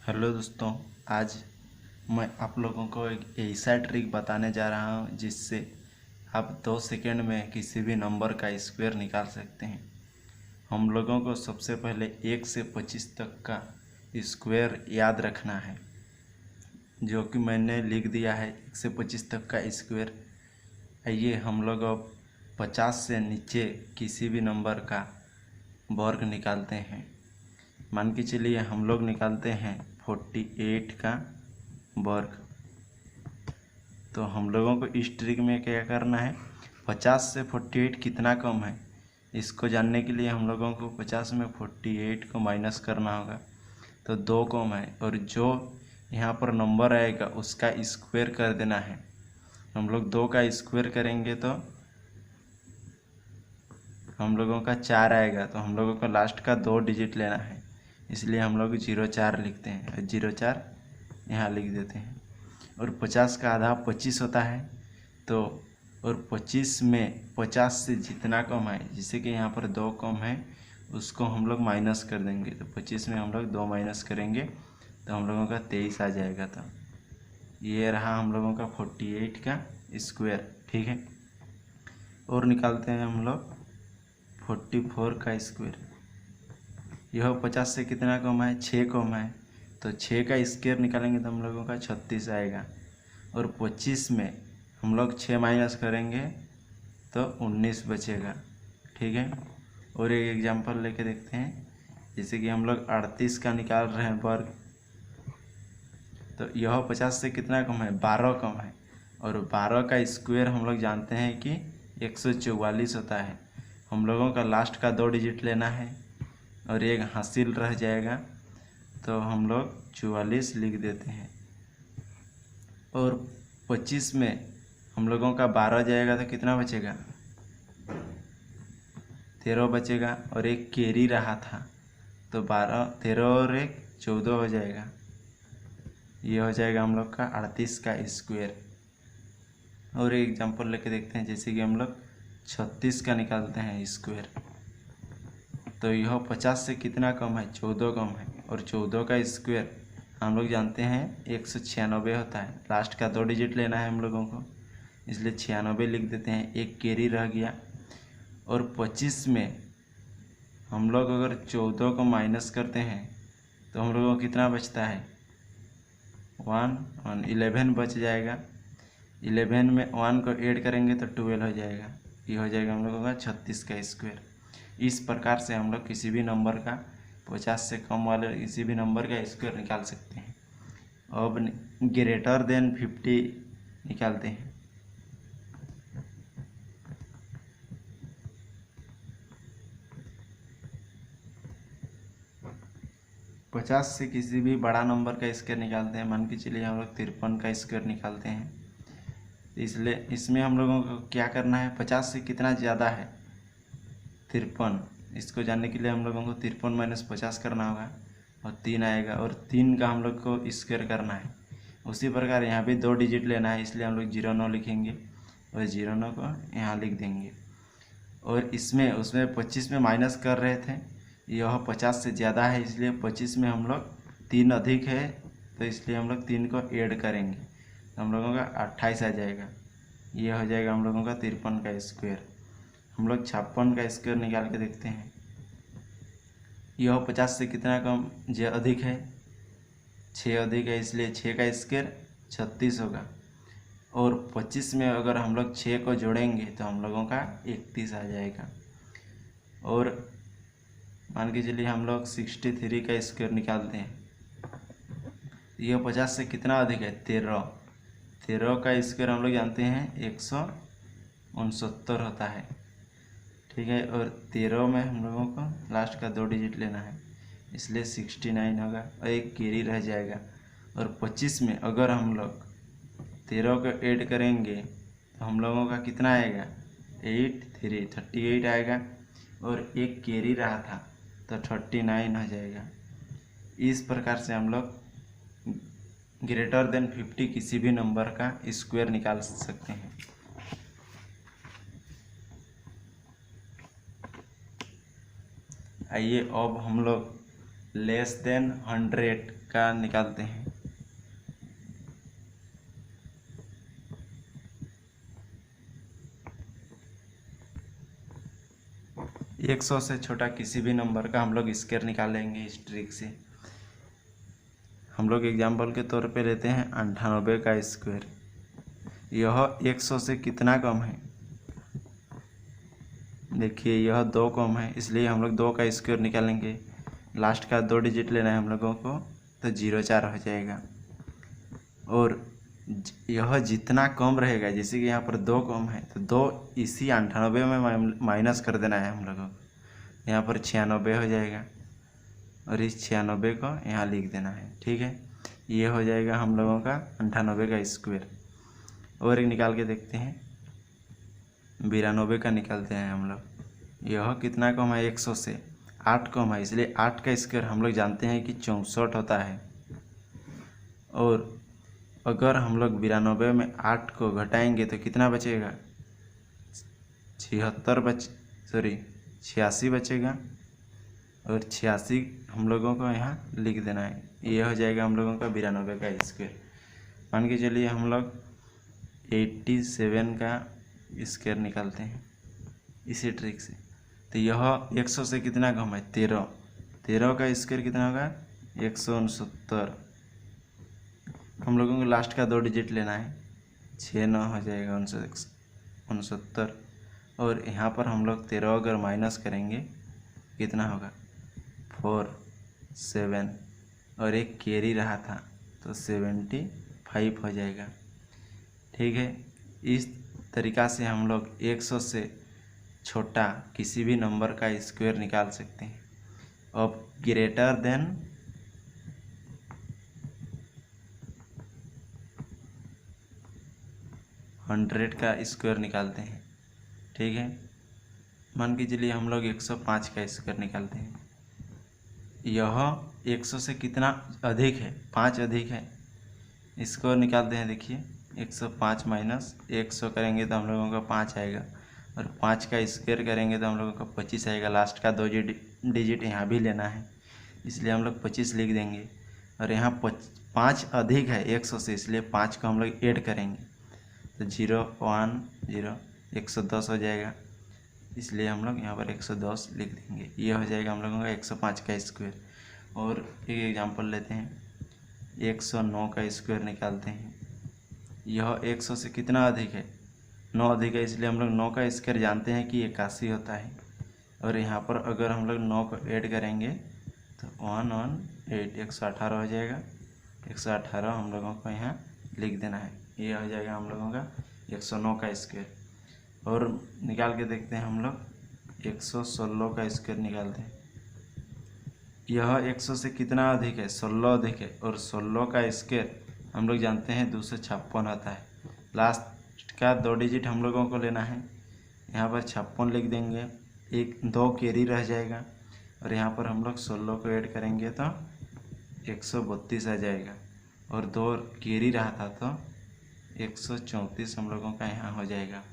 Hello दोस्तों, आज मैं आप लोगों को एक ऐसा ट्रिक बताने जा रहा हूं जिससे आप 2 सेकंड में किसी भी नंबर का स्क्वायर निकाल सकते हैं। हम लोगों को सबसे पहले 1 से 25 तक का स्क्वायर याद रखना है, जो कि मैंने लिख दिया है 1 से 25 तक का स्क्वायर। आइए हम लोग अब 50 से नीचे किसी भी नंबर का वर्ग निकालते हैं। मान के चलिए हम लोग निकालते हैं 48 का वर्ग। तो हम लोगों को इस ट्रिक में क्या करना है, 50 से 48 कितना कम है, इसको जानने के लिए हम लोगों को 50 में 48 को माइनस करना होगा। तो 2 कम है और जो यहाँ पर नंबर आएगा उसका स्क्वायर कर देना है। हम लोग 2 का स्क्वायर करेंगे तो हम लोगों का 4 आएगा, तो हम लोगों को लास्ट का 2 डिजिट लेना है, इसलिए हम लोग 04 लिखते हैं और 04 यहाँ लिख देते हैं। और 50 का आधा 25 होता है, तो और 25 में 50 से जितना कम है, जैसे कि यहाँ पर 2 कम है, उसको हम लोग माइनस कर देंगे। तो 25 में हम लोग 2 माइनस करेंगे तो हम लोगों का 23 आ जाएगा। तो ये रहा हम लोगों का 48 का स्क्वायर। ठीक है, और निकालते हैं हम लोग 44 का स्क्वायर। यह 50 से कितना कम है, 6 कम है, तो 6 का स्क्वायर निकालेंगे तो हम लोगों का 36 आएगा। और 25 में हम लोग 6 माइनस करेंगे तो 19 बचेगा। ठीक है, और एक एग्जांपल लेके देखते हैं। जैसे कि हम लोग 38 का निकाल रहे हैं वर्ग, तो यह 50 से कितना कम है, 12 कम है, और 12 का स्क्वायर हम लोग जानते हैं कि 144 होता है। हम लोगों का लास्ट का 2 डिजिट लेना है और एक हासिल रह जाएगा, तो हम लोग 44 लिख देते हैं। और 25 में हम लोगों का 12 जाएगा तो कितना बचेगा, 13 बचेगा, और एक कैरी रहा था, तो 12 13 और 1 14 हो जाएगा। ये हो जाएगा हम लोग का 38 का स्क्वायर। और एक एग्जांपल लेके देखते हैं। जैसे कि हम लोग 36 का निकालते हैं स्क्वायर, तो यह 50 से कितना कम है, 14 कम है, और 14 का स्क्वायर हम लोग जानते हैं 196 होता है। लास्ट का 2 डिजिट लेना है हम लोगों को, इसलिए 96 लिख देते हैं। एक कैरी रह गया। और 25 में हम लोग अगर 14 को माइनस करते हैं तो हम लोगों को कितना बचता है, 1 11 बच जाएगा। 11 में 1 को ऐड करेंगे तो 12 हो जाएगा। ये हो जाएगा हम लोगों का 36 का स्क्वायर। इस प्रकार से हम लोग किसी भी नंबर का 50 से कम वाले किसी भी नंबर का स्क्वायर निकाल सकते हैं। अब ग्रेटर देन 50 निकालते हैं। पचास से किसी भी बड़ा नंबर का स्क्वायर निकालते हैं। मान के चलिए हम लोग 53 का स्क्वायर निकालते हैं। तो इसलिए इसमें हम लोगों को क्या करना है, 50 से कितना ज़्यादा है, 53। इसको जानने के लिए हम लोगों को 53 माइनस 50 करना होगा और 3 आएगा, और 3 का हम लोग को स्क्वायर करना है। उसी प्रकार यहाँ भी 2 डिजिट लेना है, इसलिए हम लोग 09 लिखेंगे और 09 को यहाँ लिख देंगे। और इसमें उसमें 25 में माइनस कर रहे थे, यह 50 से ज़्यादा है, इसलिए 25 में हम लोग 3 अधिक है, तो इसलिए हम लोग 3 को ऐड करेंगे, तो हम लोगों का 28 आ जाएगा। ये हो जाएगा हम लोगों का 53 का स्क्वायर। हम लोग 56 का स्क्वायर निकाल के देखते हैं। यह 50 से कितना कम अधिक है, 6 अधिक है, इसलिए 6 का स्क्वायर 36 होगा। और 25 में अगर हम लोग 6 को जोड़ेंगे तो हम लोगों का 31 आ जाएगा। और मान के चलिए हम लोग 63 का स्क्वायर निकालते हैं। यह 50 से कितना अधिक है, 13 का स्क्वायर हम लोग जानते हैं 169 होता है। ठीक है, और 13 में हम लोगों को लास्ट का 2 डिजिट लेना है, इसलिए 69 होगा और एक कैरी रह जाएगा। और 25 में अगर हम लोग 13 को ऐड करेंगे तो हम लोगों का कितना आएगा, 38 आएगा, और एक कैरी रहा था तो 39 हो जाएगा। इस प्रकार से हम लोग ग्रेटर देन 50 किसी भी नंबर का स्क्वायर निकाल सकते हैं। आइए अब हम लोग लेस देन 100 का निकालते हैं। एक 100 से छोटा किसी भी नंबर का हम लोग स्क्वायर निकालेंगे इस ट्रिक से। हम लोग एग्जाम्पल के तौर पे लेते हैं 98 का स्क्वायर। यह 100 से कितना कम है? देखिए यह 2 कम है, इसलिए हम लोग 2 का स्क्वायर निकालेंगे। लास्ट का 2 डिजिट लेना है हम लोगों को, तो 04 हो जाएगा। और यह जितना कम रहेगा, जैसे कि यहाँ पर 2 कम है तो 2 इसी 98 में माइनस कर देना है हम लोगों को। यहाँ पर 96 हो जाएगा और इस 96 को यहाँ लिख देना है। ठीक है, ये हो जाएगा हम लोगों का 98 का स्क्वायर। और एक निकाल के देखते हैं, 92 का निकालते हैं हम लोग। यह कितना कम है? 100 से 8 कम है, इसलिए 8 का स्क्वायर हम लोग जानते हैं कि 64 होता है। और अगर हम लोग 92 में 8 को घटाएंगे तो कितना बचेगा? 86 बचेगा। और 86 हम लोगों को यहाँ लिख देना है। ये हो जाएगा हम लोगों का 92 का स्क्वायर। मान के चलिए हम लोग 87 का स्क्वायर निकालते हैं इसी ट्रिक से। तो यह 100 से कितना कम है? 13 का स्क्वायर कितना होगा? 169। हम लोगों को लास्ट का 2 डिजिट लेना है, 69 हो जाएगा 69। और यहाँ पर हम लोग 13 अगर माइनस करेंगे कितना होगा? 47। और एक कैरी रहा था तो 75 हो जाएगा। ठीक है, इस तरीक़ा से हम लोग 100 से छोटा किसी भी नंबर का स्क्वायर निकाल सकते हैं। अब ग्रेटर देन 100 का स्क्वायर निकालते हैं। ठीक है, मान के चलिए हम लोग 105 का स्क्वायर निकालते हैं। यह 100 से कितना अधिक है? 5 अधिक है। इसको निकालते हैं। देखिए 105 माइनस 100 करेंगे तो हम लोगों का 5 आएगा, और 5 का स्क्वायर करेंगे तो हम लोगों का 25 आएगा। लास्ट का 2 डिजिट यहाँ भी लेना है, इसलिए हम लोग 25 लिख देंगे। और यहाँ 5 अधिक है 100 से, इसलिए 5 को हम लोग ऐड करेंगे तो 0 1 0 110 हो जाएगा, इसलिए हम लोग यहाँ पर 110 लिख देंगे। ये हो जाएगा हम लोगों का 105 का स्क्वायर। और एक एग्जांपल लेते हैं, 109 का स्क्वायर निकालते हैं। यह 100 से कितना अधिक है? 9 अधिक है, इसलिए हम लोग 9 का स्क्वायर जानते हैं कि 81 होता है। और यहाँ पर अगर हम लोग 9 को ऐड करेंगे तो 118 118 हो जाएगा। 118 हम लोगों को यहाँ लिख देना है। ये हो जाएगा हम लोगों का 109 का स्क्वायर। और निकाल के देखते हैं हम लोग 116 का स्क्वायर निकालते हैं। यह 100 से कितना अधिक है? 16 अधिक है। और 16 का स्क्वायर हम लोग जानते हैं 256 आता है। लास्ट का 2 डिजिट हम लोगों को लेना है, यहाँ पर 56 लिख देंगे। 2 कैरी रह जाएगा, और यहाँ पर हम लोग 16 को ऐड करेंगे तो 132 आ जाएगा। और 2 कैरी रहा था तो 134 हम लोगों का यहाँ हो जाएगा।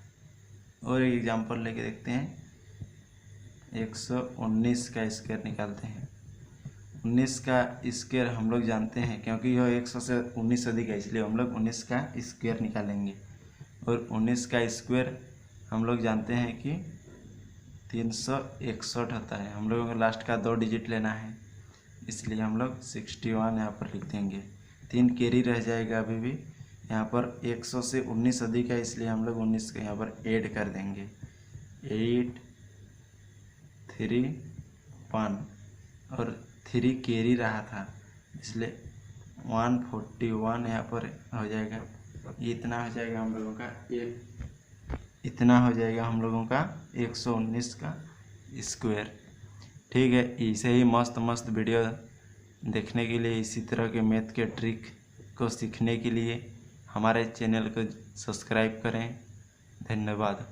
और एक एग्जांपल लेके देखते हैं, 119 का स्क्वायर निकालते हैं। 19 का स्क्वायर हम लोग जानते हैं, क्योंकि यह 100 से 19 अधिक है, इसलिए हम लोग 19 का स्क्वायर निकालेंगे। और 19 का स्क्वायर हम लोग जानते हैं कि 361 होता है। हम लोगों को लास्ट का 2 डिजिट लेना है, इसलिए हम लोग 61 यहाँ पर लिख देंगे। 3 कैरी रह जाएगा अभी भी। यहाँ पर 100 से 19 अधिक है, इसलिए हम लोग 19 को यहाँ पर ऐड कर देंगे। 8 3 1 और 3 कैरी रहा था, इसलिए 141 यहाँ पर हो जाएगा। इतना हो जाएगा हम लोगों का इतना हो जाएगा हम लोगों का 119 का स्क्वायर। ठीक है, इसे ही मस्त मस्त वीडियो देखने के लिए, इसी तरह के मैथ के ट्रिक को सीखने के लिए हमारे चैनल को सब्सक्राइब करें। धन्यवाद।